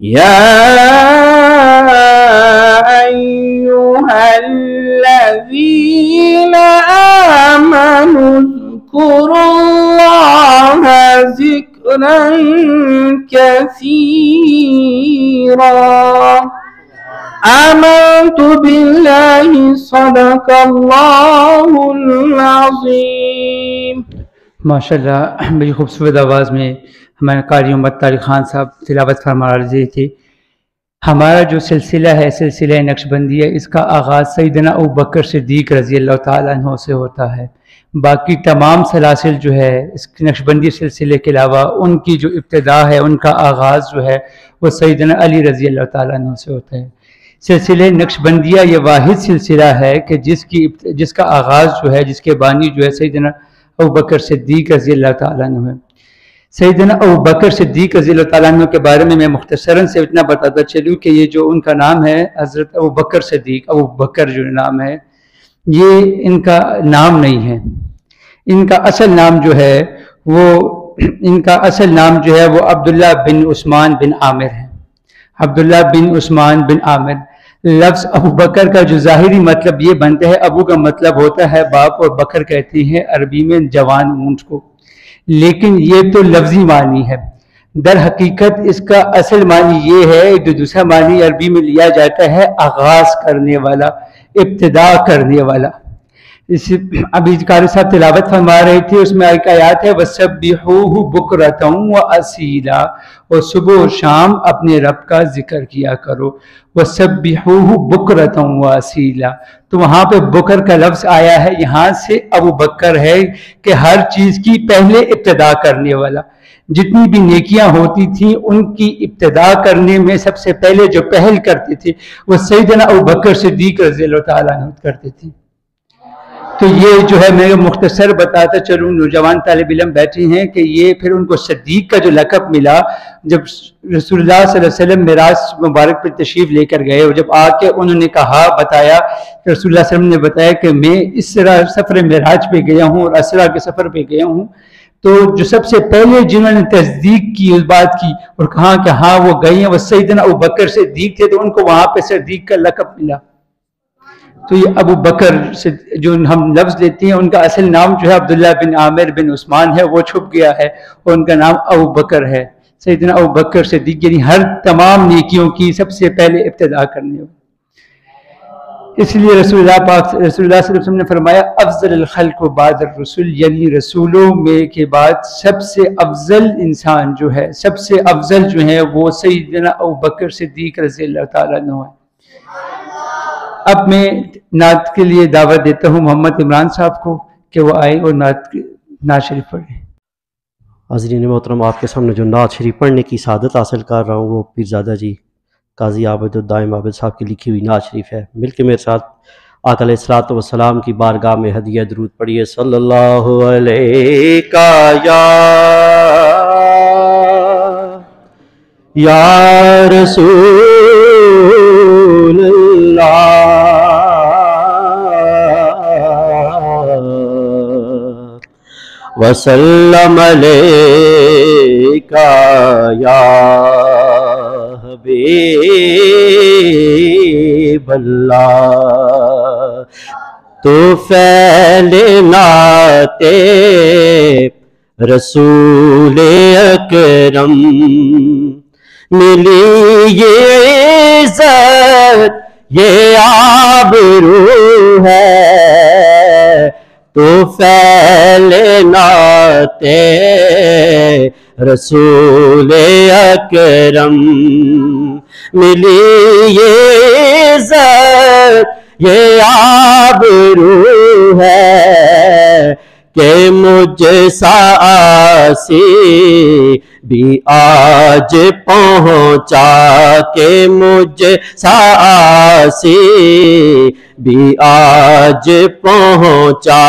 يا أيها الذين آمنوا اذكروا الله ذكرا كثيرا آمنت بالله صدق الله العظيم. ماشاءاللہ بڑی خوبصورت آواز میں ہمارے قاری امت طارق خان صاحب تلاوت فرما رہے تھے. ہمارا جو سلسلہ ہے سلسلہ نقشبندیہ، اس کا آغاز سیدنا ابوبکر صدیق رضی اللہ تعالیٰ عنہ سے ہوتا ہے. باقی تمام سلاسل جو ہے اس نقشبندی سلسلے کے علاوہ ان کی جو ابتدا ہے، ان کا آغاز جو ہے وہ سیدنا علی رضی اللہ تعالیٰ عنہ سے ہوتا ہے. سلسلہ نقشبندیہ یہ واحد سلسلہ ہے کہ جس کا آغاز جو ہے، جس کے بانی جو ہے سیدنا ابوبکر صدیق رضی اللہ تعالیٰ عنہ ہے. سیدنا ابوبکر صدیق رضی اللہ تعالیٰ عنہ کے بارے میں مختصراً سے اتنا بتاتا چلوں کہ یہ جو ان کا نام ہے حضرت ابوبکر صدیق، ابوبکر جو نام ہے یہ ان کا نام نہیں ہے. ان کا اصل نام جو ہے وہ عبداللہ بن عثمان بن عامر ہے. عبداللہ بن عثمان بن عامر. لفظ ابو بکر کا جو ظاہری مطلب یہ بنتا ہے، ابو کا مطلب ہوتا ہے باپ اور بکر کہتے ہیں عربی میں جوان اونٹ کو، لیکن یہ تو لفظی معنی ہے. در حقیقت اس کا اصل معنی یہ ہے، جو دوسرا معنی عربی میں لیا جاتا ہے آغاز کرنے والا، ابتدا کرنے والا. ابھی قاری صاحب تلاوت فرما رہے تھے، اس میں ایک آیات ہے وَسَبِّحُوهُ بُكْرَةً وَأَصِيلًا، اور صبح و شام اپنے رب کا ذکر کیا کرو. وَسَبِّحُوهُ بُكْرَةً وَأَصِيلًا، تو وہاں پہ بکر کا لفظ آیا ہے، یہاں سے ابو بکر ہے کہ ہر چیز کی پہلے ابتدا کرنے والا. جتنی بھی نیکیاں ہوتی تھیں ان کی ابتدا کرنے میں سب سے پہلے جو پہل کرتے تھے وہ سیدنا ابوبکر صدیق رضی اللہ تعالیٰ عنہ کرتے تھے. تو یہ جو ہے میں مختصر بتاتا چلوں، نوجوان طالب علم بیٹھے ہیں کہ یہ پھر ان کو صدیق کا جو لقب ملا جب رسول اللہ صلی اللہ علیہ وسلم معراج مبارک پر تشریف لے کر گئے، اور جب آ کے انہوں نے بتایا کہ رسول اللہ صلی اللہ علیہ وسلم نے بتایا کہ میں اس طرح سفر معراج پہ گیا ہوں اور اسرا کے سفر پہ گیا ہوں، تو جو سب سے پہلے جنہوں نے تصدیق کی اس بات کی اور کہا کہ ہاں وہ گئے ہیں وہ سیدنا ابوبکر صدیق تھے، تو ان کو وہاں پہ صدیق کا لقب ملا. تو یہ ابو بکر سے جو ہم لفظ لیتے ہیں ان کا اصل نام جو ہے عبداللہ بن عامر بن عثمان ہے، وہ چھپ گیا ہے اور ان کا نام ابو بکر ہے. سیدنا ابو بکر صدیق یعنی ہر تمام نیکیوں کی سب سے پہلے ابتدا کرنے والا. اس لیے رسول اللہ صلی اللہ علیہ وسلم نے فرمایا افضل الخلق بعد الرسول، یعنی رسولوں میں کے بعد سب سے افضل انسان جو ہے، سب سے افضل جو ہے وہ سیدنا ابو بکر صدیق رضی اللہ تعالیٰ عنہ ہے. اب میں نعت کے لیے دعوت دیتا ہوں محمد عمران صاحب کو کہ وہ آئیں اور نعت شریف پڑھیں. حاضرین محترم، آپ کے سامنے جو نعت شریف پڑھنے کی سعادت حاصل کر رہا ہوں وہ پیرزادہ جی قاضی عابد الدائم عابد صاحب کی لکھی ہوئی نعت شریف ہے. مل کے میرے ساتھ آقا علیہ الصلوۃ والسلام کی بارگاہ میں ہدیہ درود پڑھیے. صلی اللہ علیہ یا رسول اللہ وسلم علیکا یا حبیب اللہ. تو فعلنات رسول اکرم ملی یہ عزت یہ آبرو ہے. تو فعلنات رسول اکرم ملی یہ عزت یہ آبرو ہے کہ مجھ سا آسی بھی آج پہنچا، کہ مجھ سا آسی بھی آج پہنچا.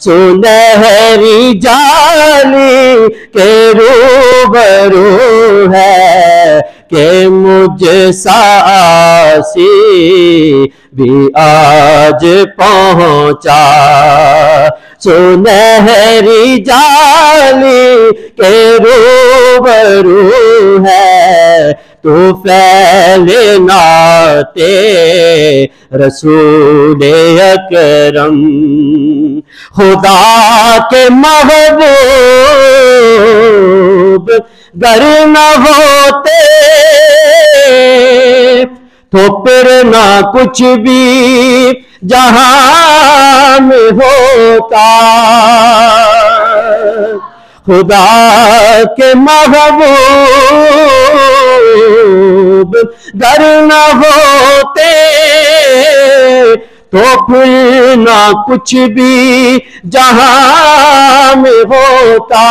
سنہری جالی کے روبرو ہے کہ مجھ سا آسی بھی آج پہنچا. سنہری جالی کے روبرو ہے تو پھیلے نعت رسول اکرم خدا کے محبوب گر نہ ہوتے تو پھر نہ کچھ بھی جہاں میں ہوتا خدا کے محبوب گر نہ ہوتے تو پھر نہ کچھ بھی جہاں میں ہوتا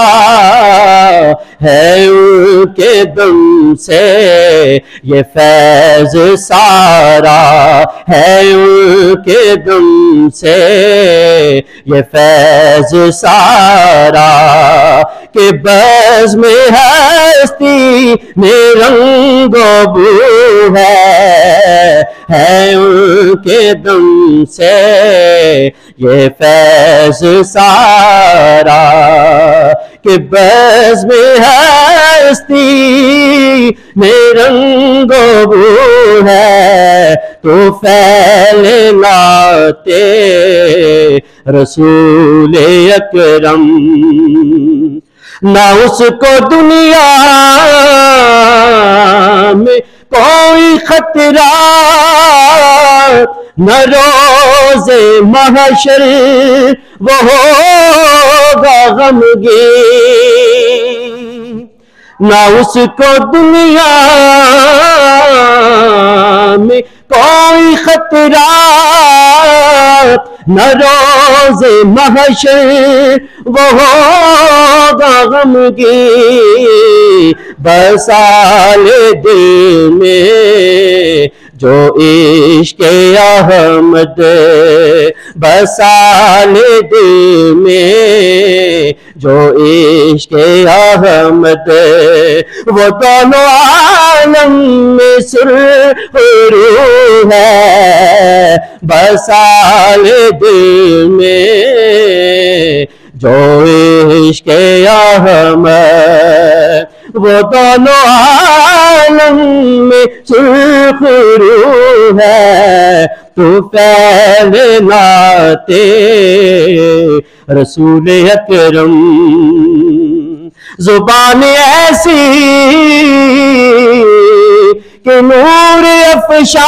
ہے ان کے دم سے یہ فیض سارا ہے ان کے دم سے یہ فیض سارا کہ بزم ہستی میں رنگ و بو ہے ان کے دم سے یہ فیض سارا کہ بزم ہستی میں رنگ و بو ہے تو پھیلے نعت رسول اکرم نہ اس کو دنیا میں کوئی خطرہ نہ روز محشر وہ ہوگا غمگین نہ اس کو دنیا میں کوئی خطرہ نہ روز محشر وہ ہوگا غمگین بسال دل میں جو عشق احمد بسال دل میں جو عشق احمد وہ دونوں عالم میں سرخرو ہے بسال دل میں جو عشق احمد وہ دونوں عالم میں سرخرو ہے تو پھیلے نعت رسول اکرم زبان ایسی کہ نور افشاں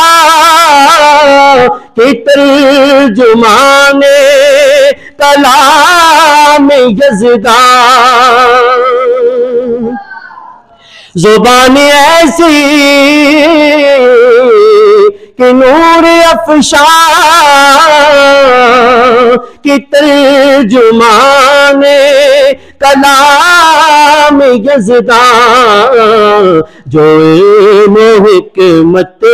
کہ ترجمان کلام یزدان زبان ایسی کہ نور افشاں کہ ترجمان کلام یزدان جو علم و حکمت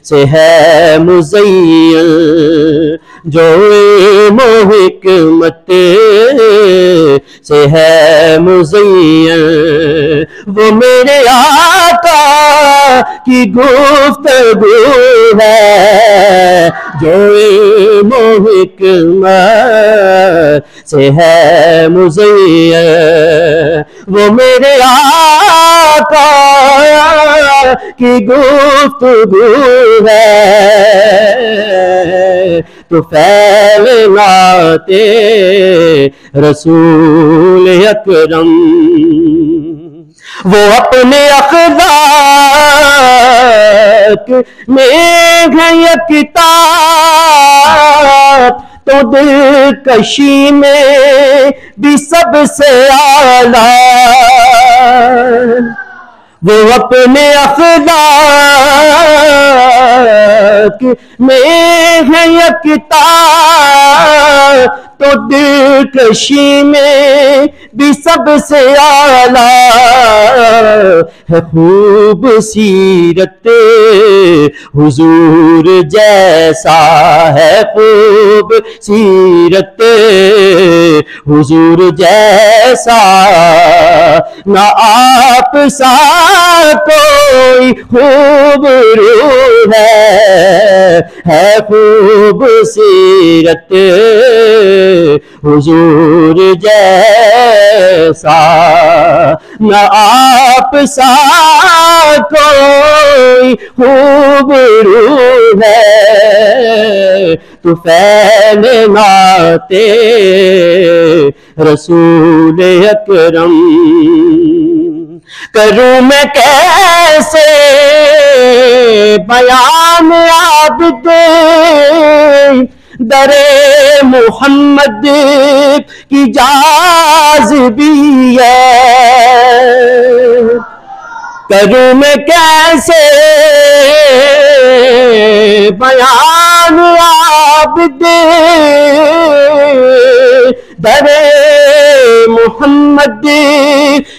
سے ہے مزین جو علم و حکمت سے ہے مزین وہ میرے آقا کی گفتگو ہے جو علم و حکمت سے ہے مزین وہ میرے آقا کی گفتگو ہے تو پھیلے نعت رسول اکرم وہ اپنے اخلاق میں ہے یکتا تو دلکشی میں بھی سب سے اعلیٰ وہ اپنے اخلاق میں ہے یکتا تو دلکشی میں بھی سب سے اعلیٰ ہے خوب سیرت حضور جیسا ہے خوب سیرت حضور جیسا نہ آپ سا کوئی خوب روح ہے خوب سیرت حضور جیسا نہ آپ سا کوئی خوب روح ہے، طفیل نعت رسول اکرم۔ کروں میں کیسے بیان عابد در محمد کی جاذبی ہے، کروں میں کیسے بیان عابد در محمد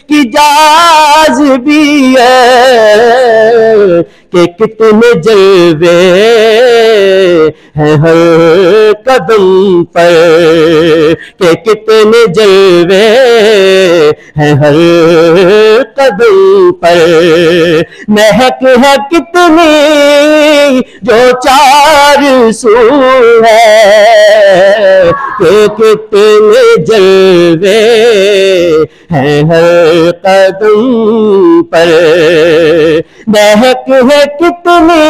کی جاذبی ہے، کہ کتنے جلوے ہیں ہر قدم پر، کہ کتنے جلوے ہیں ہر قدم پر، مہک ہے کتنی جو چار سو ہے، کہ کتنے جلوے ہیں ہر قدم پر، مہک ہے کتنی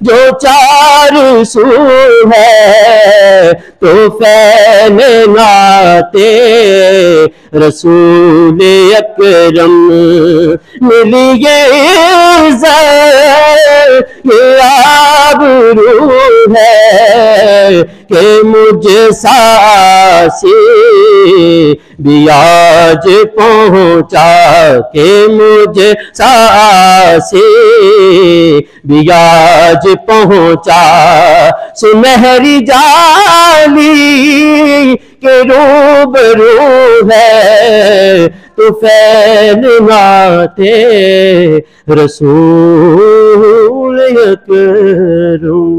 جو چار سو ہے، تو فین نعت رسول اکرم۔ ملیے عزت یہ آبرو ہے کہ مجھ ساسی بھی آج پہنچا، کہ مجھ ساسی بھی آج پہنچا، سنہری جالی کے روبرو ہے، طفیل نعت رسول اکرم۔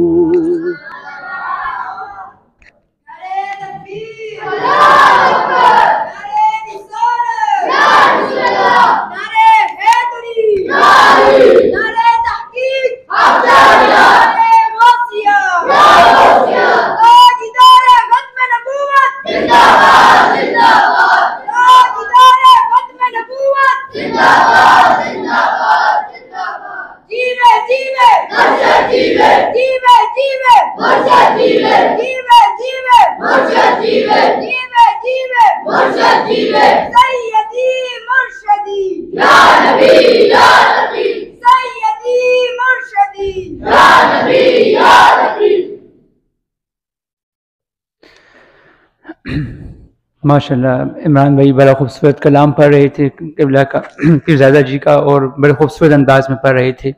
ماشاءاللہ عمران بھائی بڑا خوبصورت کلام پڑھ رہے تھے قبلہ کا، پیرزادہ جی کا، اور بڑے خوبصورت انداز میں پڑھ رہے تھے۔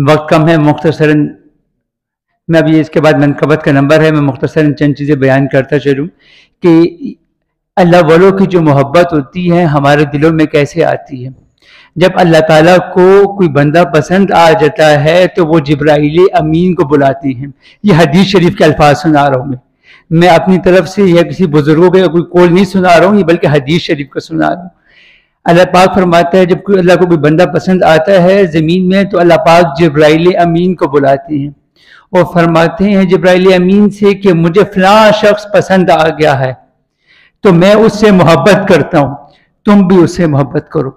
وقت کم ہے، مختصراً میں ابھی اس کے بعد منقبت کا نمبر ہے، میں مختصراً چند چیزیں بیان کرتا چلوں کہ اللہ والوں کی جو محبت ہوتی ہے ہمارے دلوں میں کیسے آتی ہے۔ جب اللہ تعالیٰ کو کوئی بندہ پسند آ جاتا ہے تو وہ جبرائیل امین کو بلاتے ہیں۔ یہ حدیث شریف کے الفاظ سنا رہا ہوں میں اپنی طرف سے یا کسی بزرگوں کا کوئی قول نہیں سنا رہا ہوں، یہ بلکہ حدیث شریف کا سنا رہا ہوں۔ اللہ پاک فرماتا ہے جب اللہ کو کوئی بندہ پسند آتا ہے زمین میں تو اللہ پاک جبرائیل امین کو بلاتے ہیں اور فرماتے ہیں جبرائیل امین سے کہ مجھے فلاں شخص پسند آ گیا ہے تو میں اس سے محبت کرتا ہوں، تم بھی اس سے محبت کرو۔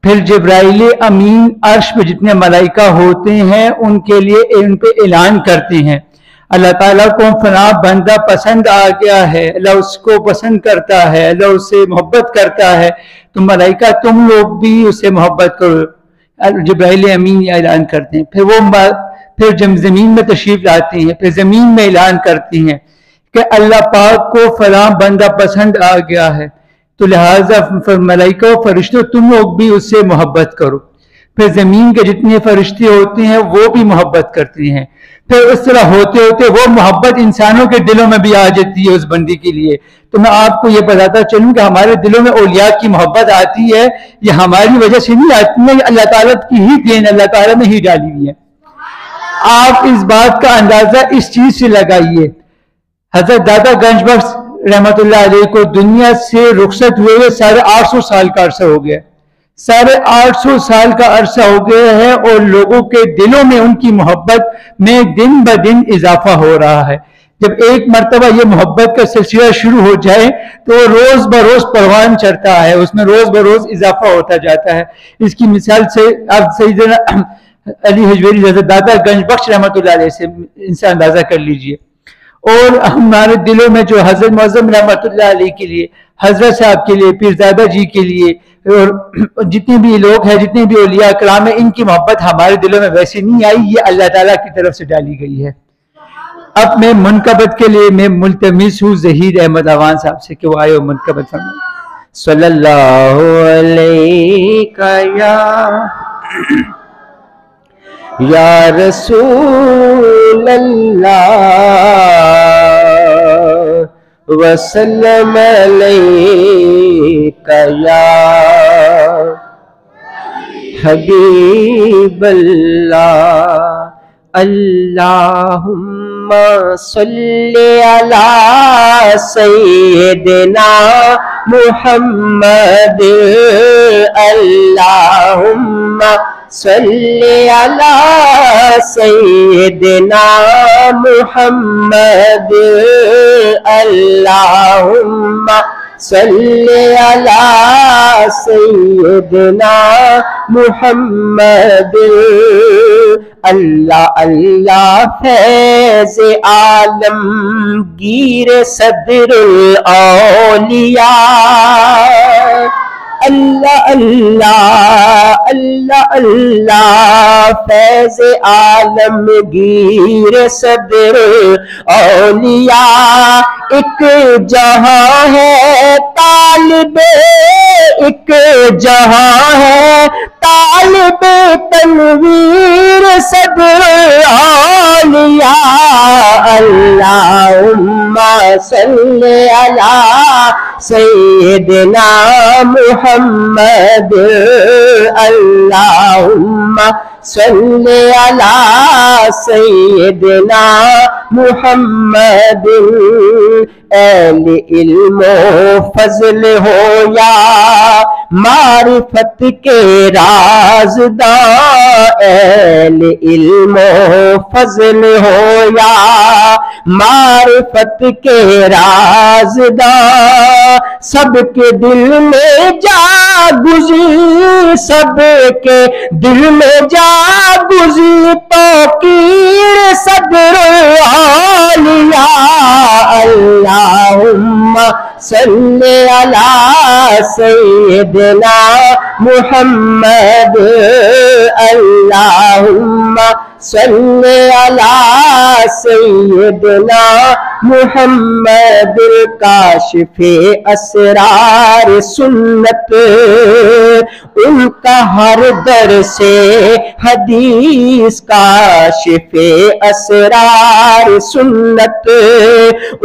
پھر جبرائیل امین عرش پہ جتنے ملائکہ ہوتے ہیں ان کے لیے ان پہ اعلان کرتے ہیں اللہ تعالیٰ کو فلاں بندہ پسند آ گیا ہے، اللہ اس کو پسند کرتا ہے، اللہ اس سے محبت کرتا ہے، تو ملائکہ تم لوگ بھی اس سے محبت کرو۔ جبرائیل امین یہ اعلان کرتے ہیں۔ پھر جب زمین میں تشریف لاتے ہیں پھر زمین میں اعلان کرتے ہیں کہ اللہ پاک کو فلاں بندہ پسند آ گیا ہے، تو لہٰذا ملائکہ و فرشتوں تم لوگ بھی اس سے محبت کرو۔ پھر زمین کے جتنے فرشتے ہوتے ہیں وہ بھی محبت کرتے ہیں۔ پھر اس طرح ہوتے ہوتے وہ محبت انسانوں کے دلوں میں بھی آ جاتی ہے اس بندی کے لیے۔ تو میں آپ کو یہ بتاتا چلوں کہ ہمارے دلوں میں اولیاء کی محبت آتی ہے، یہ ہماری وجہ سے نہیں آتی ہے، یہ اللہ تعالیٰ کی ہی دین اللہ تعالیٰ نے ہی ڈالی ہوئی ہے۔ آپ اس بات کا اندازہ اس چیز سے لگائیے، حضرت دادا گنج بخش رحمت اللہ علیہ کو دنیا سے رخصت ہوئے 850 سال کا عرصہ ہو گیا، 850 سال کا عرصہ ہو گیا ہے، اور لوگوں کے دلوں میں ان کی محبت میں دن بدن اضافہ ہو رہا ہے۔ جب ایک مرتبہ یہ محبت کا سلسلہ شروع ہو جائے تو وہ روز بروز پروان چڑھتا ہے، اس میں روز بروز اضافہ ہوتا جاتا ہے. اس کی مثال سے آپ سیدنا علی حجویری حضرت دادا گنج بخش رحمۃ اللہ علیہ سے ان سے اندازہ کر لیجئے. اور ہمارے دلوں میں جو حضرت معظم رحمۃ اللہ علیہ کے لیے، حضرت صاحب کے لیے، پیرزادہ جی کے لیے، اور جتنے بھی لوگ ہیں، جتنے بھی اولیاء کرام ہیں، ان کی محبت ہمارے دلوں میں ویسے نہیں آئی، یہ اللہ تعالیٰ کی طرف سے ڈالی گئی ہے. اب میں منقبت کے لیے میں ملتمس ہوں ظہیر احمد عوان صاحب سے کہ وہ آئے اور منقبت فرمائیں. صلی اللہ علیہ یا رسول اللہ وسلم علیک یا حبیب اللہ. اللہم صلی علی سیدنا محمد. اللہم صلی علی سیدنا محمد. اللہم صلی علی سیدنا محمد. اللہ اللہ فیض عالمگیر صدر الاولیاء. اللہ اللہ اللہ اللہ فیض عالمگیر صدر اولیاء. ایک جہاں ہے طالب، ایک جہاں ہے طالب تنویر صدر اولیاء. اللہم صلی علی سیدنا محمد. اللہم صلی علی سیدنا محمد. اہل علم و فضل ہو یا معرفت کے رازداں. اہل علم و فضل ہو یا معرفت کے رازداں. سب کے دل میں جا گزی، سب کے دل میں جا گزی توقیر صدر اولیاء. اللہم صلی علی سیدنا محمد. اللہم صلی علی سیدنا محمد. کاشف اسرار سنت ان کا ہر در سے حدیث. کاشف اسرار سنت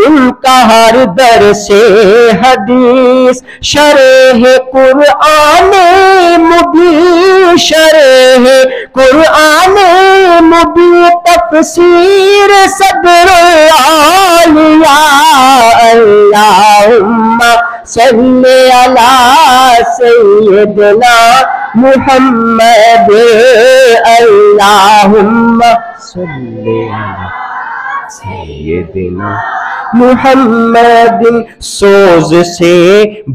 ان کا ہر در سے حدیث. شرح قرآن مبین، شرح قرآن مبین تفسیر صدر اولیاء. اللہم صلی علی سیدنا محمد. اللہم صلی علی سیدنا محمد. سوز سے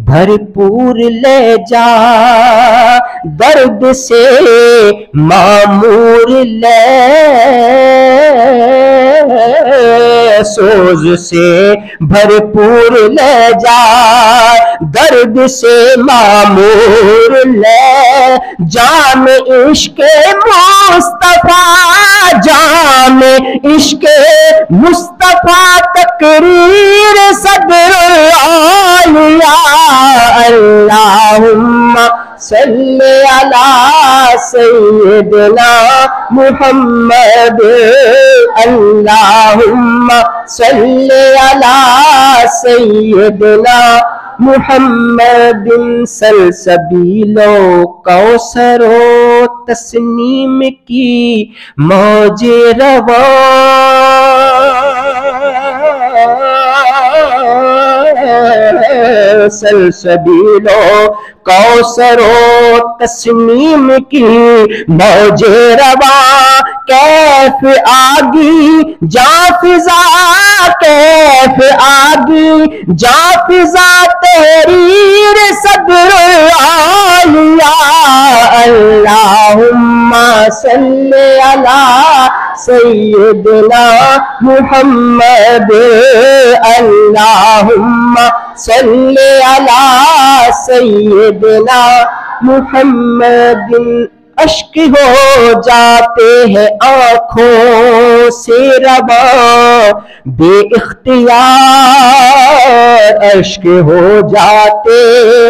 بھرپور لے جا، درد سے معمور لے. سوز سے بھرپور لے جا، درد سے معمور لے. جام عشق مصطفیٰ، جام عشق مصطفیٰ تقریر صدر اولیاء. اللہم صلی علی سیدنا محمد. اللہم صلی علی سیدنا محمد. سلسبیل و کوثر و تسنیم کی موج رواں. سلسبیل و کوثر و تسنیم کی موج رواں. کیف آگی جاں فضا، کیف آگی جاں فضا تحریر صدر العالیہ، اللہم صلی علی سیدنا محمد، اللہم صلی علی سیدنا محمد۔ اشک ہو جاتے ہیں آنکھوں سے رواں بے اختیار، اشک ہو جاتے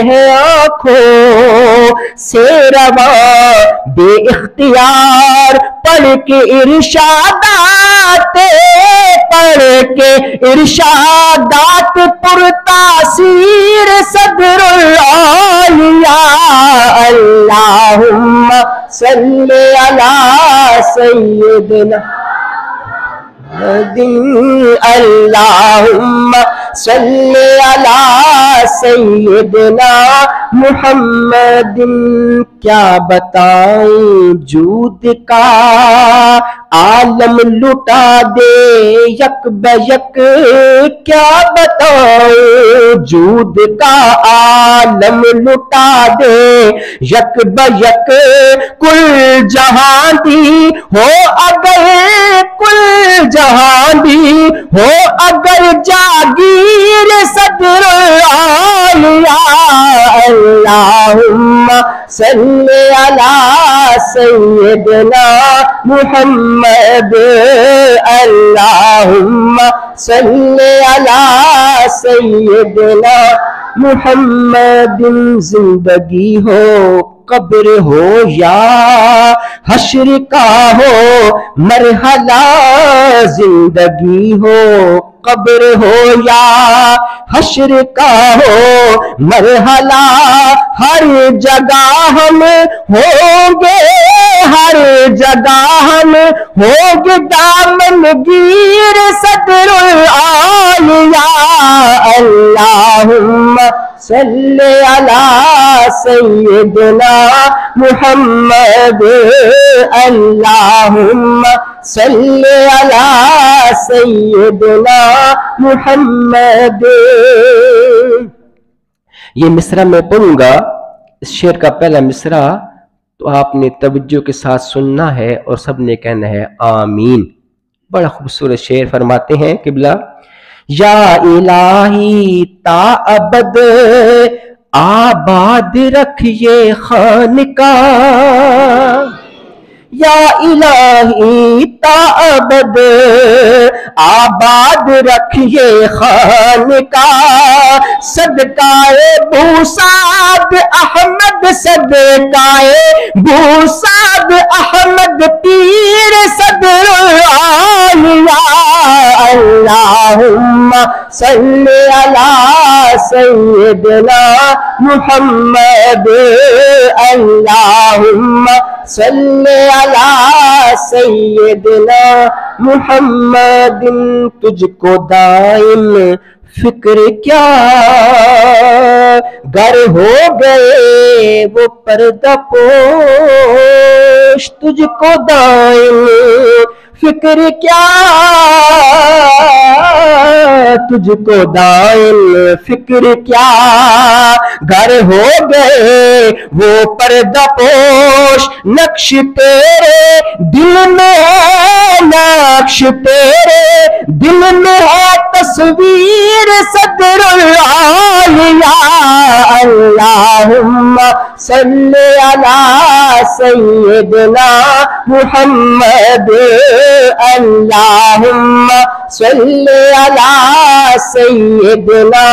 ہیں آنکھوں سے رواں بے اختیار، پڑھ کے ارشادات، پڑھ کے ارشادات پرتاثیر صدر العالیہ، اللہم صلی علی سیدنا محمد، اللہم صلی علی سیدنا محمد۔ کیا بتاؤں جود کا عالم لٹا دے یک بیک، کیا بتاؤں جود کا عالم لٹا دے یک بیک، کل جہاں دی ہو اگر، کل جہاں دی ہو اگر جاگیر صدر العالیہ، اللہم صلی علی سیدنا محمد، اللہم صلی علی سیدنا محمد۔ زندگی ہو قبر ہو یا حشر کا ہو مرحلہ، زندگی ہو قبر ہو یا حشر کا ہو مرحلہ، ہر جگہ ہم ہوں گے، ہر جگہ ہم ہوں گے دامن گیر صدر العالیہ، اللہم صلی علی سیدنا محمد، اللہم صلی علی سیدنا محمد۔ یہ مصرع میں پڑھوں گا، اس شعر کا پہلا مصرع تو آپ نے توجہ کے ساتھ سننا ہے اور سب نے کہنا ہے آمین۔ بڑا خوبصورت شعر فرماتے ہیں قبلہ، یا الہی تا ابد آباد رکھیے خانقاہ، یا الہی تا ابد آباد رکھیے خانقاہ، صدقائے بوسعد احمد، صدقائے بوسعد احمد پیر صدر العالیہ، اللہم صلی علی سیدنا محمد، اللہم صلی علی سیدنا محمد۔ تجھ کو دائم فکر کیا گر ہو گئے وہ پردہ پوش، تجھ کو دائم فکر کیا، تجھ کو دائم فکر کیا گر ہو گئے وہ پردہ پوش، نقش تیرے دل میں ہے، نقش تیرے دل میں ہے تصویر صدر العالیہ، اللہم صلی علی سیدنا محمد، اللہم صلی علی سیدنا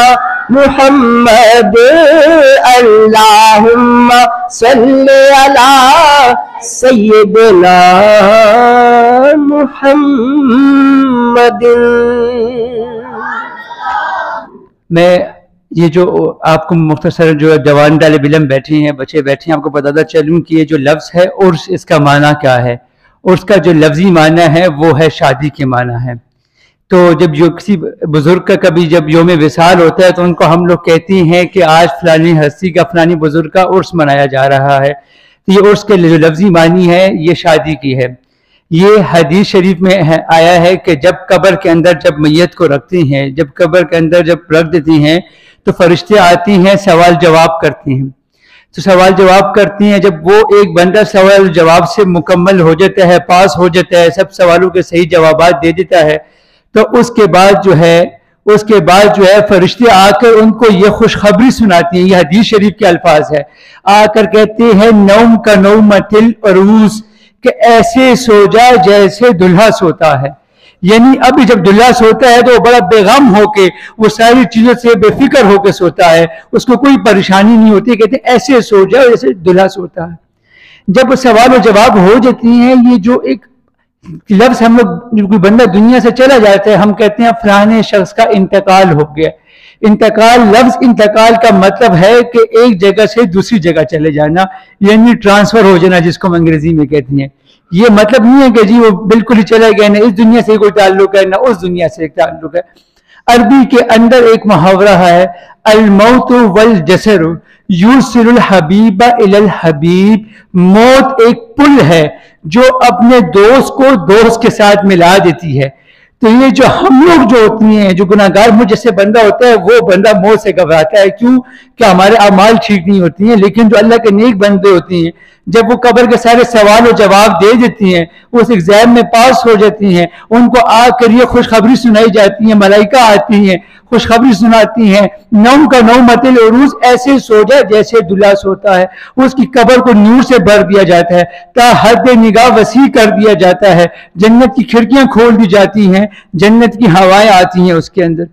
محمد، اللہم صلی علی سیدنا محمد۔ میں یہ جو آپ کو مختصر جو جوان طالب علم بیٹھے ہیں، بچے بیٹھے ہیں، آپ کو بتاتا چلوں کہ یہ جو لفظ ہے عرس، اس کا معنی کیا ہے۔ عرس کا جو لفظی معنی ہے وہ ہے شادی کے معنی ہے۔ تو جب جو کسی بزرگ کا کبھی جب یوم وصال ہوتا ہے تو ان کو ہم لوگ کہتے ہیں کہ آج فلانی ہستی کا، فلانی بزرگ کا عرس منایا جا رہا ہے۔ تو یہ عرس کے جو لفظی معنی ہے یہ شادی کی ہے۔ یہ حدیث شریف میں آیا ہے کہ جب قبر کے اندر جب میت کو رکھتے ہیں، جب قبر کے اندر جب رکھ دیتی ہیں تو فرشتے آتی ہیں، سوال جواب کرتی ہیں. تو سوال جواب کرتی ہیں، جب وہ ایک بندہ سوال جواب سے مکمل ہو جاتا ہے، پاس ہو جاتا ہے، سب سوالوں کے صحیح جوابات دے دیتا ہے، تو اس کے بعد جو ہے فرشتے آ کر ان کو یہ خوشخبری سناتی ہیں. یہ حدیث شریف کے الفاظ ہے. آ کر کہتے ہیں نوم کا نومۃ العروس، کہ ایسے سو جا جیسے دلہا سوتا ہے. یعنی ابھی جب دلہا سوتا ہے تو وہ بڑا بے غم ہو کے، وہ ساری چیزوں سے بے فکر ہو کے سوتا ہے، اس کو کوئی پریشانی نہیں ہوتی. کہتے ہیں ایسے سو جا جیسے دلہا سوتا ہے. جب سوال و جواب ہو جاتی ہیں، یہ جو ایک لفظ ہم لوگ، کوئی بندہ دنیا سے چلا جاتا ہے، ہم کہتے ہیں فلانے شخص کا انتقال ہو گیا. انتقال، لفظ انتقال کا مطلب ہے کہ ایک جگہ سے دوسری جگہ چلے جانا، یعنی ٹرانسفر ہو جانا، جس کو ہم انگریزی میں کہتے ہیں. یہ مطلب نہیں ہے کہ جی وہ بالکل ہی چلے گئے، نہ اس دنیا سے کوئی تعلق ہے نہ اس دنیا سے ایک تعلق ہے. عربی کے اندر ایک محاورہ ہے، الموت والجسر یوصل الحبیب الی الحبیب. موت ایک پل ہے جو اپنے دوست کو دوست کے ساتھ ملا دیتی ہے. تو یہ جو ہم لوگ جو ہوتی ہیں، جو گناہگار مجھ جیسے بندہ ہوتا ہے، وہ بندہ موت سے گھبراتا ہے. کیوں؟ کہ ہمارے اعمال ٹھیک نہیں ہوتی ہیں. لیکن جو اللہ کے نیک بندے ہوتی ہیں، جب وہ قبر کے سارے سوال و جواب دے دیتی ہیں، اس ایگزام میں پاس ہو جاتی ہیں، ان کو آ کر یہ خوشخبری سنائی جاتی ہے، ملائکہ آتی ہیں، خوشخبری سناتی ہیں. نوم کا نومۃ العروس، ایسے سو جا جیسے دلہا سوتا ہے. اس کی قبر کو نور سے بھر دیا جاتا ہے، تا حد نگاہ وسیع کر دیا جاتا ہے. جنت کی کھڑکیاں کھول دی جاتی ہیں، جنت کی ہوائیں آتی ہیں اس کے اندر.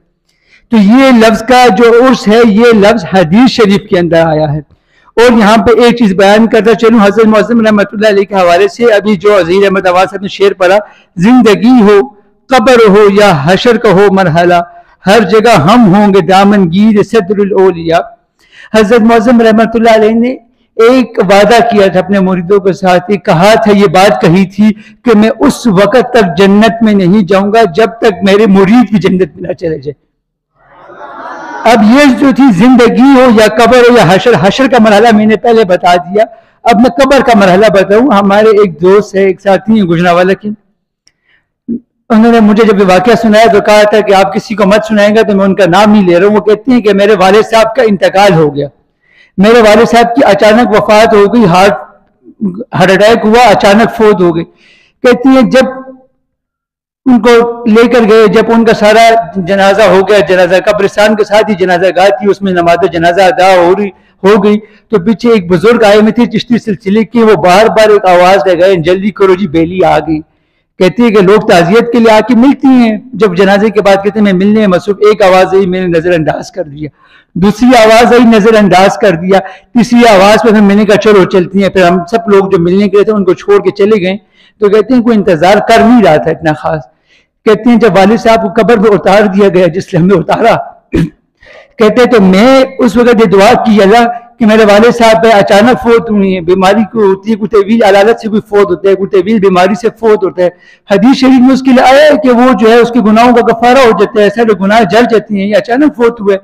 تو یہ لفظ کا جو عرس ہے، یہ لفظ حدیث شریف کے اندر آیا ہے. اور یہاں پہ ایک چیز بیان کرتا چلوں، حضرت معظم رحمۃ اللہ علیہ کے حوالے سے ابھی جو عزیز احمد عواد صاحب نے شعر پڑھا، زندگی ہو قبر ہو یا حشر کا ہو مرحلہ، ہر جگہ ہم ہوں گے دامن گیر صدر الاولیاء. حضرت معظم رحمۃ اللہ علیہ نے ایک وعدہ کیا تھا اپنے مریدوں کے ساتھ، کہا تھا، یہ بات کہی تھی کہ میں اس وقت تک جنت میں نہیں جاؤں گا جب تک میرے مرید بھی جنت میں نہ چلے جائے. اب یہ جو تھی زندگی ہو یا قبر ہو یا حشر، حشر کا مرحلہ میں نے پہلے بتا دیا، اب میں قبر کا مرحلہ بتاؤں. ہمارے ایک دوست ہے، ایک ساتھی ہیں گجرانوالہ کے، انہوں نے مجھے جب یہ واقعہ سنایا تو کہا تھا کہ آپ کسی کو مت سنائیں گا تو میں ان کا نام نہیں لے رہا ہوں. وہ کہتی ہیں کہ میرے والد صاحب کا انتقال ہو گیا، میرے والد صاحب کی اچانک وفات ہو گئی، ہارٹ اٹیک ہوا، اچانک فوت ہو گئی. کہتی ہیں جب ان کو لے کر گئے، جب ان کا سارا جنازہ ہو گیا، جنازہ قبرستان کے ساتھ ہی جنازہ گاہ تھی، اس میں نماز جنازہ ادا ہو گئی، تو پیچھے ایک بزرگ آئے ہوئے تھے چشتی سلسلے کے، وہ بار بار ایک آواز لگائے، جلدی کرو جی بیلی آ گئی. کہتی ہے کہ لوگ تعزیت کے لیے آ کے ملتی ہیں، جب جنازے کے بعد کہتے ہیں میں ملنے میں مصروف. ایک آواز آئی، میں نے نظر انداز کر دیا. دوسری آواز آئی، نظر انداز کر دیا. تیسری آواز پہ میں نے کہا چلو چلتی ہیں. پھر ہم سب لوگ جو ملنے کے لیے تھے ان کو چھوڑ کے چلے گئے. تو کہتے ہیں کوئی انتظار کر نہیں رہا تھا اتنا خاص. کہتے ہیں جب والد صاحب کو قبر پہ اتار دیا گیا، جس لیے ہم نے اتارا، کہتے ہیں تو میں اس وقت یہ دعا کی اللہ کہ میرے والد صاحب پہ اچانک فوت ہوئی ہیں، بیماری کو ہوتی ہے، کوئی طویل علالت سے کوئی فوت ہوتا ہے، کوئی طویل بیماری سے فوت ہوتا ہے. حدیث شریف میں اس کے لیے آیا ہے کہ وہ جو ہے اس کے گناہوں کا کفارہ ہو جاتا ہے، سارے گناہ جل جاتے ہیں، یہ اچانک فوت ہوئے.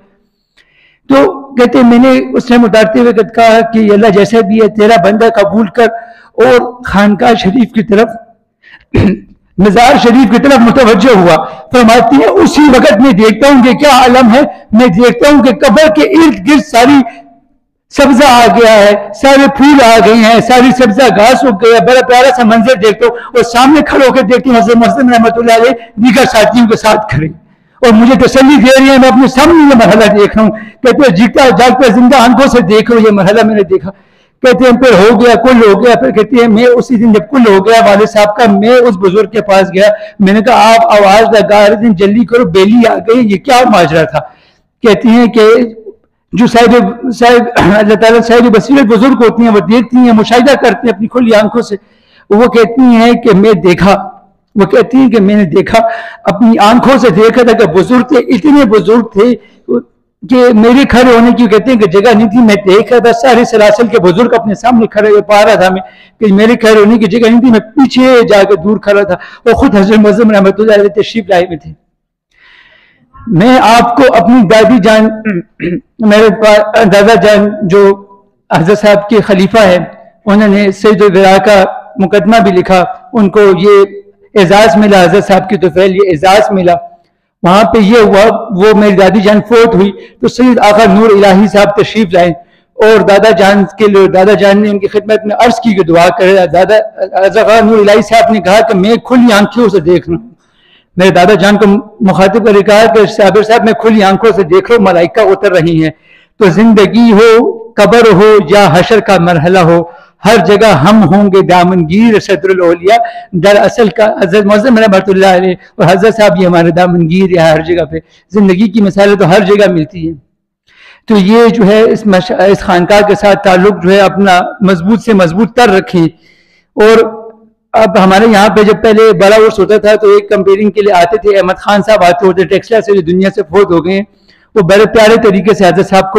تو کہتے ہیں میں نے اس ٹائم اتارتے ہوئے کہا کہ اللہ جیسا بھی ہے تیرا بندہ قبول کر، اور خانقاہ شریف کی طرف، مزار شریف کی طرف متوجہ ہوا. فرماتی ہے اسی وقت میں دیکھتا ہوں کہ کیا عالم ہے، میں دیکھتا ہوں کہ قبر کے ارد گرد ساری سبزہ آ گیا ہے، سارے پھول آ گئے ہیں، ساری سبزہ گھاس اگ گیا، بڑا پیارا سا منظر دیکھتا ہوں. اور سامنے کھڑے ہو کے دیکھتی ہوں حضرت محسن رحمۃ اللہ علیہ دیگر ساتھیوں کے ساتھ کھڑے، اور مجھے تسلی دے رہی ہے، میں اپنے سامنے یہ مرحلہ دیکھ رہا ہوں. کہتے ہیں جیتا جاگتا زندہ آنکھوں سے دیکھ رہا ہوں، یہ مرحلہ میں نے دیکھا. کہتے ہیں پھر ہو گیا، کل ہو گیا. پھر کہتے ہیں میں اسی دن جب کل ہو گیا والد صاحب کا، میں اس بزرگ کے پاس گیا، میں نے کہا آپ آواز لگا رہے تھے جلدی کرو بیلی آ گئی، یہ کیا ماجرا تھا. کہتی ہیں کہ جو صاحب اللہ تعالیٰ صاحب بصیرت بزرگ ہوتی ہیں، وہ دیکھتی ہیں، مشاہدہ کرتی ہیں اپنی کھلی آنکھوں سے. وہ کہتی ہیں کہ میں دیکھا، وہ کہتی ہیں کہ میں نے دیکھا، اپنی آنکھوں سے دیکھا تھا کہ بزرگ تھے، اتنے بزرگ تھے کہ میرے کھڑے ہونے کی کہتے ہیں کہ جگہ نہیں تھی. میں دیکھ رہا تھا سارے سلاسل کے بزرگ اپنے سامنے کھڑے ہوئے، پا رہا تھا میں کہ میرے کھڑے ہونے کی جگہ نہیں تھی، میں پیچھے جا کے دور کھڑا تھا. اور خود حضرت معظم رحمۃ اللہ علیہ تشریف لائے ہوئے تھے. میں آپ کو اپنی دادی جان، میرے دادا جان جو حضرت صاحب کے خلیفہ ہیں، انہوں نے سید الورا کا مقدمہ بھی لکھا، ان کو یہ اعزاز ملا، حضرت صاحب کی طفیل یہ اعزاز ملا. وہاں پہ یہ ہوا، وہ میری دادی جان فوت ہوئی تو سید آقا نور الہی صاحب تشریف لائے اور دادا جان کے لیے دادا جان نے ان کی خدمت میں عرض کی کہ دعا کرے. دادا آقا نور الہی صاحب نے کہا کہ میں کھلی آنکھوں سے دیکھ رہا ہوں. میرے دادا جان کو مخاطب کر کہا کہ صابر صاحب میں کھلی آنکھوں سے دیکھ رہا ہوں، ملائکہ اتر رہی ہیں. تو زندگی ہو، قبر ہو یا حشر کا مرحلہ ہو، ہر جگہ ہم ہوں گے دامنگیر صدر الاولیاء. دراصل کا حضرت معظم رحمۃ اللہ علیہ اور حضرت صاحب یہ ہمارے دامنگیر ہے. ہر جگہ پہ زندگی کی مثالیں تو ہر جگہ ملتی ہیں. تو یہ جو ہے اس خانقاہ کے ساتھ تعلق جو ہے اپنا مضبوط سے مضبوط تر رکھیں. اور اب ہمارے یہاں پہ جب پہلے بڑا عرس ہوتا تھا تو ایک کمپیئرنگ کے لیے آتے تھے، احمد خان صاحب آتے ہوتے ٹیکسلا سے، جو دنیا سے فوت ہو گئے ہیں. وہ بڑے پیارے طریقے سے حضرت صاحب کو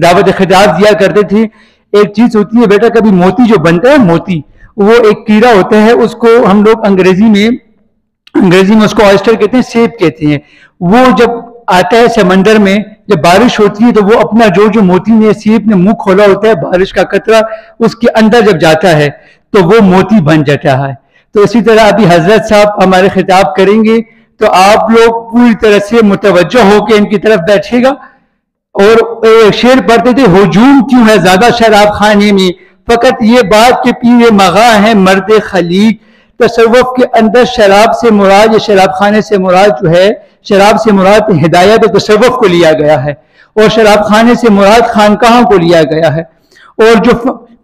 دعوت خطاب دیا کرتے تھے. ایک چیز ہوتی ہے بیٹا، کبھی موتی جو بنتا ہے، موتی وہ ایک کیڑا ہوتا ہے، اس کو ہم لوگ انگریزی میں اس کو آئسٹر کہتے ہیں، سیب کہتے ہیں. وہ جب آتا ہے سمندر میں، جب بارش ہوتی ہے تو وہ اپنا جو موتی نے سیب نے منہ کھولا ہوتا ہے، بارش کا قطرہ اس کے اندر جب جاتا ہے تو وہ موتی بن جاتا ہے. تو اسی طرح ابھی حضرت صاحب ہمارے خطاب کریں گے تو آپ لوگ پوری طرح سے متوجہ ہو کے ان کی طرف بیٹھے گا. اور شعر پڑھتے تھے، ہجوم کیوں ہے زیادہ شراب خانے میں، فقط یہ بات کہ پیر مغاں ہے مرد خلیق. تصوف کے اندر شراب سے مراد یا شراب خانے سے مراد جو ہے، شراب سے مراد ہدایت و تصوف کو لیا گیا ہے، اور شراب خانے سے مراد خانقاہوں کو لیا گیا ہے. اور جو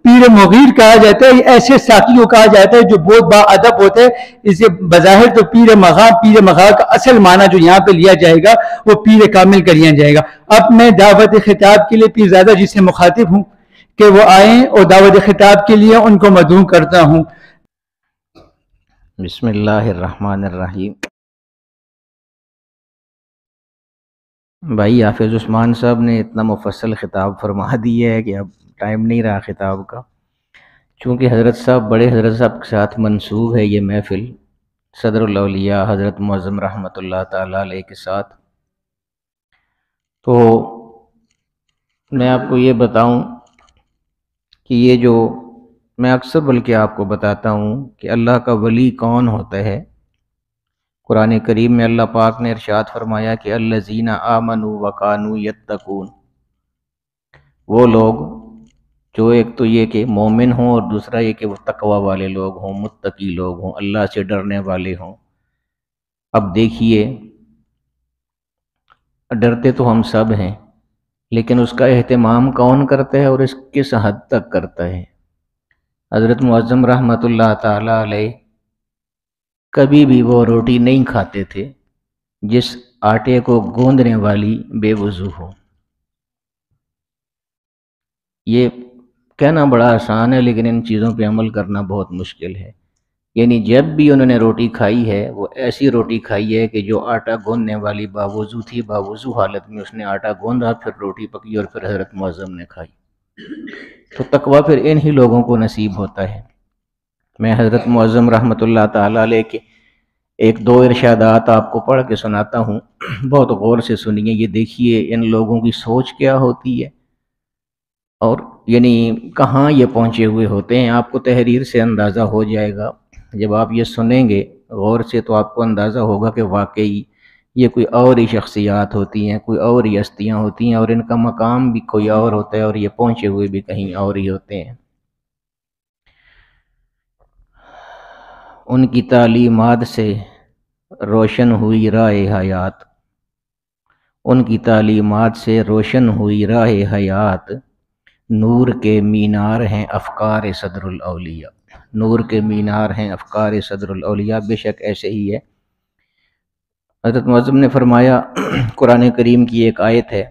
پیر مغیر کہا جاتا ہے، ایسے ساقی کو کہا جاتا ہے جو بہت با ادب ہوتے ہیں. اسے بظاہر تو پیر مغاں کا اصل معنی جو یہاں پہ لیا جائے گا وہ پیر کامل کر لیا جائے گا. اب میں دعوت خطاب کے لیے پیر زادہ جی سے مخاطب ہوں کہ وہ آئیں اور دعوت خطاب کے لیے ان کو مدعو کرتا ہوں. بسم اللہ الرحمن الرحیم. بھائی حافظ عثمان صاحب نے اتنا مفصل خطاب فرما دیا ہے کہ اب ٹائم نہیں رہا خطاب کا. چونکہ حضرت صاحب بڑے حضرت صاحب کے ساتھ منسوب ہے یہ محفل، صدر الاولیاء حضرت معظم رحمۃ اللہ تعالی علیہ کے ساتھ. تو میں آپ کو یہ بتاؤں کہ یہ جو میں اکثر بلکہ آپ کو بتاتا ہوں کہ اللہ کا ولی کون ہوتا ہے. قرآن کریم میں اللہ پاک نے ارشاد فرمایا کہ الذین آمنوا وکانوا یتقون، وہ لوگ جو ایک تو یہ کہ مومن ہوں اور دوسرا یہ کہ وہ تقوی والے لوگ ہوں، متقی لوگ ہوں، اللہ سے ڈرنے والے ہوں. اب دیکھیے، ڈرتے تو ہم سب ہیں، لیکن اس کا اہتمام کون کرتا ہے اور اس کس حد تک کرتا ہے. حضرت معظم رحمۃ اللہ تعالی علیہ کبھی بھی وہ روٹی نہیں کھاتے تھے جس آٹے کو گوندنے والی بے وضو ہو. یہ کہنا بڑا آسان ہے لیکن ان چیزوں پہ عمل کرنا بہت مشکل ہے. یعنی جب بھی انہوں نے روٹی کھائی ہے وہ ایسی روٹی کھائی ہے کہ جو آٹا گوندنے والی باوضو تھی، باوضو حالت میں اس نے آٹا گوندا، پھر روٹی پکی اور پھر حضرت معظم نے کھائی. تو تقویٰ پھر انہی لوگوں کو نصیب ہوتا ہے. میں حضرت معظم رحمۃ اللہ تعالی علیہ کے ایک دو ارشادات آپ کو پڑھ کے سناتا ہوں، بہت غور سے سنیے. یہ دیکھیے ان لوگوں کی سوچ کیا ہوتی ہے اور یعنی کہاں یہ پہنچے ہوئے ہوتے ہیں. آپ کو تحریر سے اندازہ ہو جائے گا جب آپ یہ سنیں گے غور سے، تو آپ کو اندازہ ہوگا کہ واقعی یہ کوئی اور ہی شخصیات ہوتی ہیں، کوئی اور ہی ہستیاں ہوتی ہیں، اور ان کا مقام بھی کوئی اور ہوتا ہے اور یہ پہنچے ہوئے بھی کہیں اور ہی ہوتے ہیں. ان کی تعلیمات سے روشن ہوئی راہ حیات، ان کی تعلیمات سے روشن ہوئی راہ حیات، نور کے مینار ہیں افکار صدر الاولیاء. نور کے مینار ہیں افکار صدر الاولیاء. بے شک ایسے ہی ہے. حضرت معظم نے فرمایا، قرآن کریم کی ایک آیت ہے،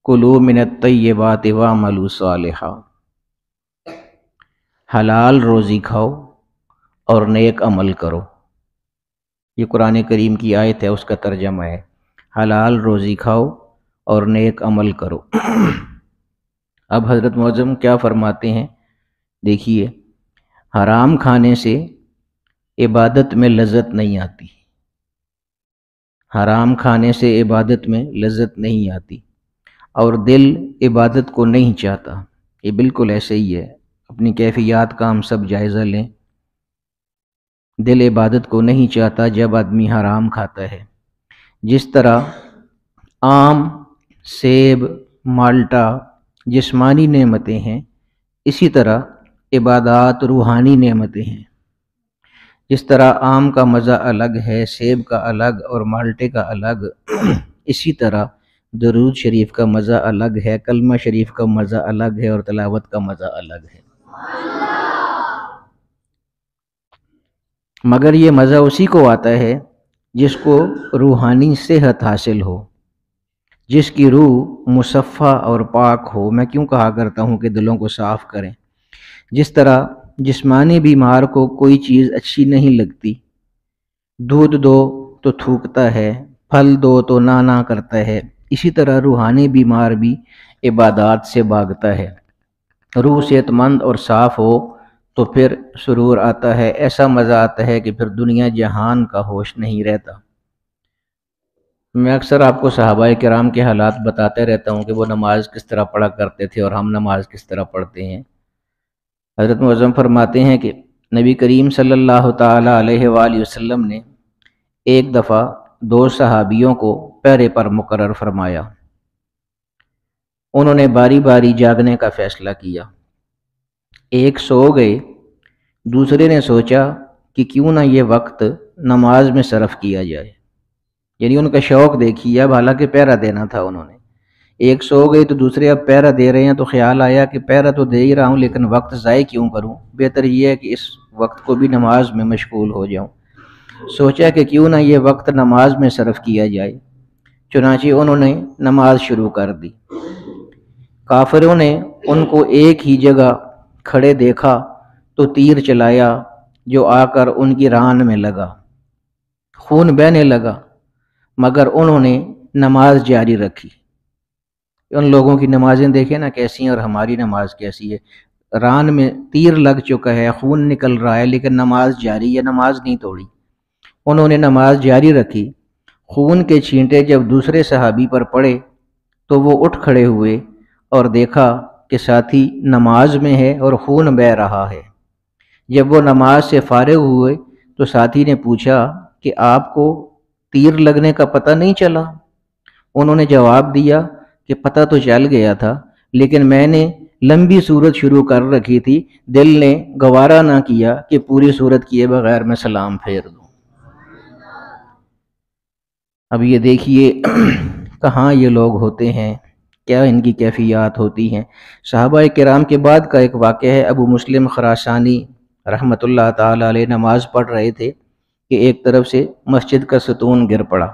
کلوا من الطیبات واعملوا صالحا، حلال روزی کھاؤ اور نیک عمل کرو. یہ قرآن کریم کی آیت ہے، اس کا ترجمہ ہے حلال روزی کھاؤ اور نیک عمل کرو. اب حضرت معظم کیا فرماتے ہیں دیکھیے، حرام کھانے سے عبادت میں لذت نہیں آتی، حرام کھانے سے عبادت میں لذت نہیں آتی، اور دل عبادت کو نہیں چاہتا. یہ بالکل ایسے ہی ہے. اب اپنی کیفیات کا ہم سب جائزہ لیں۔ دل عبادت کو نہیں چاہتا جب آدمی حرام کھاتا ہے۔ جس طرح آم، سیب، مالٹا جسمانی نعمتیں ہیں، اسی طرح عبادات روحانی نعمتیں ہیں۔ جس طرح آم کا مزہ الگ ہے، سیب کا الگ اور مالٹے کا الگ، اسی طرح درود شریف کا مزہ الگ ہے، کلمہ شریف کا مزہ الگ ہے اور تلاوت کا مزہ الگ ہے۔ مگر یہ مزہ اسی کو آتا ہے جس کو روحانی صحت حاصل ہو، جس کی روح مصفہ اور پاک ہو۔ میں کیوں کہا کرتا ہوں کہ دلوں کو صاف کریں؟ جس طرح جسمانی بیمار کو کوئی چیز اچھی نہیں لگتی، دودھ دو تو تھوکتا ہے، پھل دو تو نانا کرتا ہے، اسی طرح روحانی بیمار بھی عبادات سے بھاگتا ہے۔ روح صحت مند اور صاف ہو تو پھر سرور آتا ہے، ایسا مزہ آتا ہے کہ پھر دنیا جہان کا ہوش نہیں رہتا۔ میں اکثر آپ کو صحابہ کرام کے حالات بتاتے رہتا ہوں کہ وہ نماز کس طرح پڑھا کرتے تھے اور ہم نماز کس طرح پڑھتے ہیں۔ حضرت معظم فرماتے ہیں کہ نبی کریم صلی اللہ تعالی علیہ وآلہ وسلم نے ایک دفعہ 2 صحابیوں کو پہرے پر مقرر فرمایا۔ انہوں نے باری باری جاگنے کا فیصلہ کیا۔ ایک سو گئے، دوسرے نے سوچا کہ کیوں نہ یہ وقت نماز میں صرف کیا جائے، یعنی ان کا شوق دیکھیے، اب حالانکہ پہرا دینا تھا انہوں نے۔ ایک سو گئے تو دوسرے اب پہرا دے رہے ہیں، تو خیال آیا کہ پہرا تو دے ہی رہا ہوں لیکن وقت ضائع کیوں کروں، بہتر یہ ہے کہ اس وقت کو بھی نماز میں مشغول ہو جاؤں۔ سوچا کہ کیوں نہ یہ وقت نماز میں صرف کیا جائے، چنانچہ انہوں نے نماز شروع کر دی۔ کافروں نے ان کو ایک ہی جگہ کھڑے دیکھا تو تیر چلایا جو آ کر ان کی ران میں لگا، خون بہنے لگا، مگر انہوں نے نماز جاری رکھی۔ ان لوگوں کی نمازیں دیکھیں نا کیسی ہیں اور ہماری نماز کیسی ہے۔ ران میں تیر لگ چکا ہے، خون نکل رہا ہے، لیکن نماز جاری ہے، نماز نہیں توڑی۔ انہوں نے نماز جاری رکھی۔ خون کے چھینٹے جب دوسرے صحابی پر پڑے تو وہ اٹھ کھڑے ہوئے اور دیکھا کہ ساتھی نماز میں ہے اور خون بہہ رہا ہے۔ جب وہ نماز سے فارغ ہوئے تو ساتھی نے پوچھا کہ آپ کو تیر لگنے کا پتہ نہیں چلا؟ انہوں نے جواب دیا کہ پتہ تو چل گیا تھا، لیکن میں نے لمبی صورت شروع کر رکھی تھی، دل نے گوارا نہ کیا کہ پوری صورت کیے بغیر میں سلام پھیر دوں۔ اب یہ دیکھیے کہاں یہ لوگ ہوتے ہیں، کیا ان کی کیفیات ہوتی ہیں۔ صحابہ کرام کے بعد کا ایک واقعہ ہے، ابو مسلم خراسانی رحمۃ اللہ تعالی علیہ نماز پڑھ رہے تھے کہ ایک طرف سے مسجد کا ستون گر پڑا،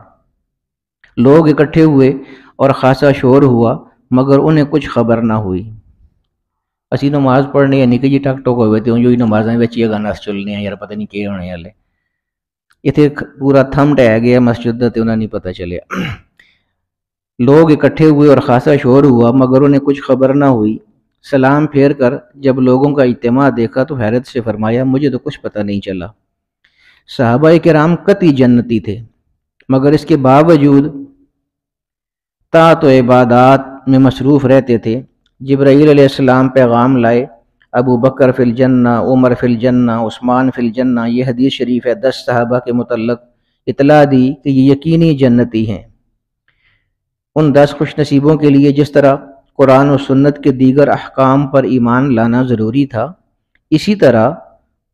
لوگ اکٹھے ہوئے اور خاصا شور ہوا مگر انہیں کچھ خبر نہ ہوئی۔ اسی نماز پڑھنے یعنی کہ جی ٹک ٹک ہوئے تھے جو نمازیں بچ یہ گانا چلنے ہیں یار پتہ نہیں کیا ہونے والے، اتنے پورا تھم ٹہ گیا مسجد تے انہیں نہیں پتہ چلیا۔ لوگ اکٹھے ہوئے اور خاصا شور ہوا مگر انہیں کچھ خبر نہ ہوئی۔ سلام پھیر کر جب لوگوں کا اجتماع دیکھا تو حیرت سے فرمایا مجھے تو کچھ پتہ نہیں چلا۔ صحابہ کرام قطعی جنتی تھے مگر اس کے باوجود طاعت و عبادات میں مصروف رہتے تھے۔ جبرائیل علیہ السلام پیغام لائے، ابو بکر فی الجنہ، عمر فی الجنہ، عثمان فی الجنہ، یہ حدیث شریف ہے۔ 10 صحابہ کے متعلق اطلاع دی کہ یہ یقینی جنتی ہیں۔ ان 10 خوش نصیبوں کے لیے جس طرح قرآن و سنت کے دیگر احکام پر ایمان لانا ضروری تھا، اسی طرح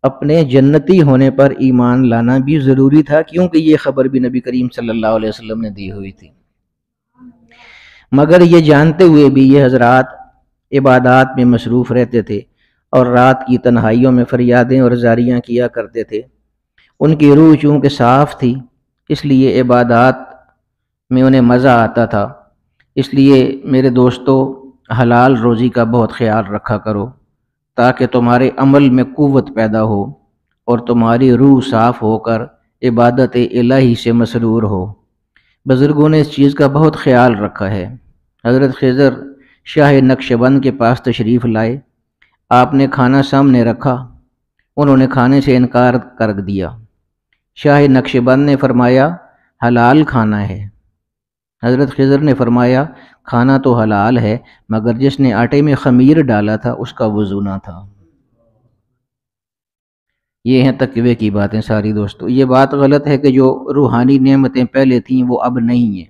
اپنے جنتی ہونے پر ایمان لانا بھی ضروری تھا، کیونکہ یہ خبر بھی نبی کریم صلی اللہ علیہ وسلم نے دی ہوئی تھی۔ مگر یہ جانتے ہوئے بھی یہ حضرات عبادات میں مصروف رہتے تھے اور رات کی تنہائیوں میں فریادیں اور زاریاں کیا کرتے تھے۔ ان کی روح چونکہ صاف تھی اس لیے عبادات میں انہیں مزہ آتا تھا۔ اس لیے میرے دوستو حلال روزی کا بہت خیال رکھا کرو تاکہ تمہارے عمل میں قوت پیدا ہو اور تمہاری روح صاف ہو کر عبادت الہی سے مسرور ہو۔ بزرگوں نے اس چیز کا بہت خیال رکھا ہے۔ حضرت خضر شاہ نقشبند کے پاس تشریف لائے، آپ نے کھانا سامنے رکھا، انہوں نے کھانے سے انکار کر دیا۔ شاہ نقشبند نے فرمایا حلال کھانا ہے۔ حضرت خضر نے فرمایا کھانا تو حلال ہے مگر جس نے آٹے میں خمیر ڈالا تھا اس کا وضو نہ تھا۔ یہ ہیں تقوی کی باتیں ساری دوستو۔ یہ بات غلط ہے کہ جو روحانی نعمتیں پہلے تھیں وہ اب نہیں ہیں،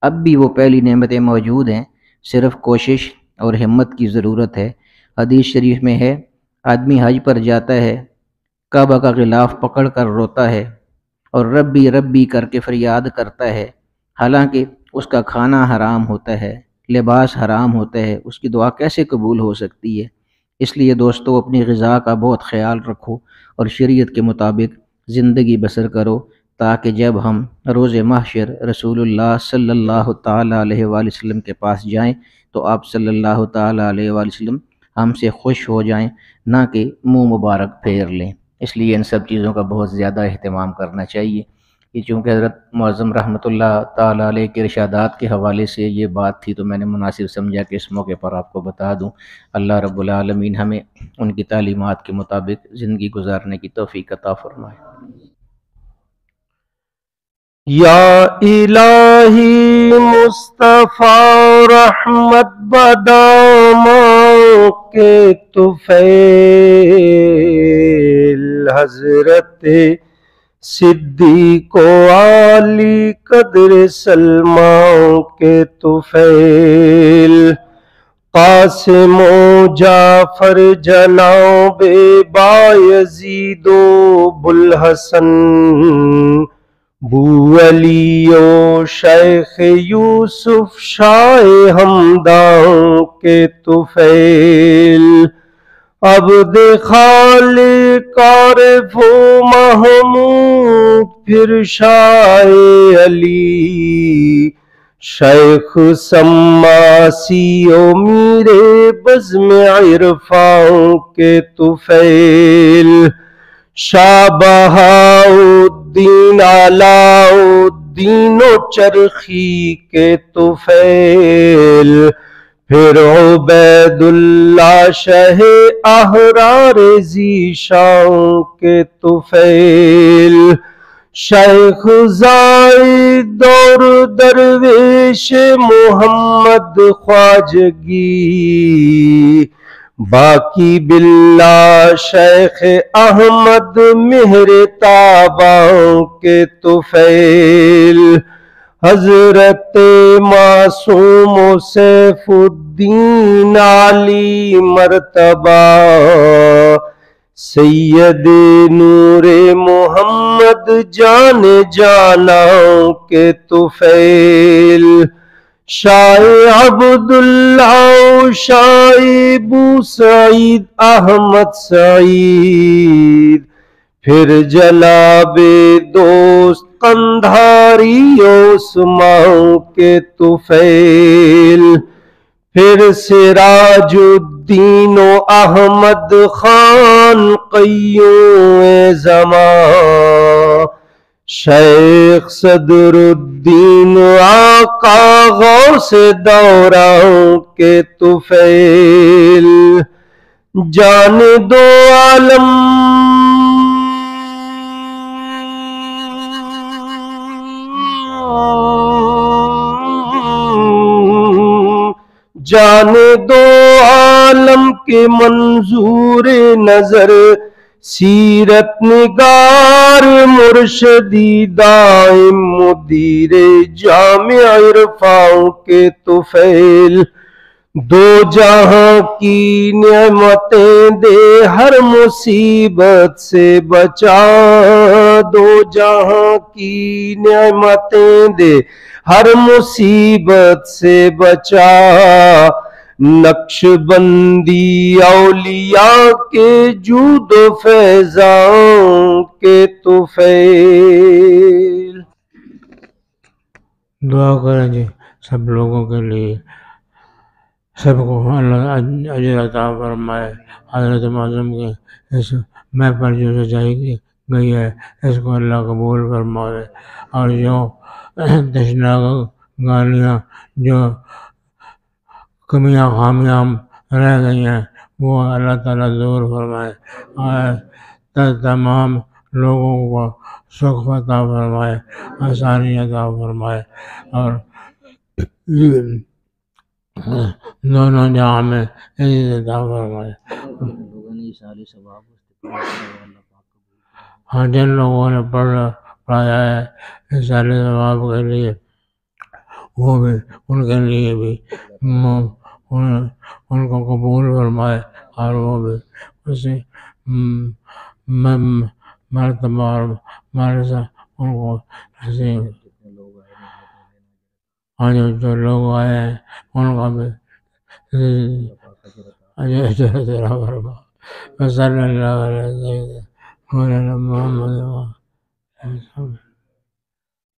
اب بھی وہ پہلی نعمتیں موجود ہیں، صرف کوشش اور ہمت کی ضرورت ہے۔ حدیث شریف میں ہے، آدمی حج پر جاتا ہے، کعبہ کا غلاف پکڑ کر روتا ہے اور ربی ربی کر کے فریاد کرتا ہے، حالانکہ اس کا کھانا حرام ہوتا ہے، لباس حرام ہوتا ہے، اس کی دعا کیسے قبول ہو سکتی ہے؟ اس لیے دوستو اپنی غذا کا بہت خیال رکھو اور شریعت کے مطابق زندگی بسر کرو، تاکہ جب ہم روز محشر رسول اللہ صلی اللہ تعالیٰ علیہ وآلہ وسلم کے پاس جائیں تو آپ صلی اللہ تعالیٰ علیہ وآلہ وسلم ہم سے خوش ہو جائیں، نہ کہ منہ مبارک پھیر لیں۔ اس لیے ان سب چیزوں کا بہت زیادہ اہتمام کرنا چاہیے۔ کہ چونکہ حضرت معظم رحمۃ اللہ تعالیٰ علیہ کے ارشادات کے حوالے سے یہ بات تھی تو میں نے مناسب سمجھا کہ اس موقع پر آپ کو بتا دوں۔ اللہ رب العالمین ہمیں ان کی تعلیمات کے مطابق زندگی گزارنے کی توفیق عطا فرمائے۔ یا الہی مصطفیٰ رحمت بداموں کے طفیل، حضرت صدیق و عالی قدر سلمان کے طفیل، قاسم و جعفر جناب بایزید و بوالحسن، بو علی و شیخ یوسف شاہ ہمدان کے طفیل، عبد خالق عارف و محمود پھر شاہ علی، شیخ سماسی و میر بزم عرفان کے طفیل، شاہ بہاؤالدین علاء الدین و چرخی کے طفیل، پھر عبید اللہ شہ احرار ذیشان کے طفیل، شیخ زاہد اور درویش محمد خواجگی، باقی باللہ شیخ احمد مہر تابان کے طفیل، حضرت معصوم و سیف الدین علی مرتبہ، سید نور محمد جان جانا کے طفیل، شاہ عبداللہ شاہ ابو سعید احمد سعید، پھر جناب دوست قندھاری عثمان کے طفیل، پھر سراج الدین و احمد خان قیوم زمان، شیخ صدر الدین آقا غوث دوران کے طفیل، جان دو عالم جان دو عالم کے منظور نظر، سیرت نگار مرشدی دائم مدیر جامع عرفان کے طفیل، دو جہاں کی نعمتیں دے ہر مصیبت سے بچا، دو جہاں کی نعمتیں دے ہر مصیبت سے بچا، نقش بندی اولیاء کے جود و فیضان کے طفیل۔ دعا کریں جی سب لوگوں کے لیے، سب کو اللہ اجر عطا فرمائے۔ حضرت معظم کے اس محفل جو سجائی گئی ہے اس کو اللہ قبول فرمائے، اور جو تشنہ گالیاں جو کمیاں خامیاں رہ گئی ہیں وہ اللہ تعالیٰ دور فرمائے، اور تمام لوگوں کو سکھ عطا فرمائے، آسانی عطا فرمائے، اور دونوں جہاں میں عزت عطا فرمائے۔ ہاں جن لوگوں نے پڑھایا ہے اس سارے ثواب کے لیے وہ بھی ان کے لیے بھی ان کو قبول فرمائے اور وہ بھی اسی مرتبہ اور مرضہ ان کو نصیب ہاں جو لوگ آئے ہیں ان کا بھی اجر فرما صلی اللہ علیہ وسلم محمد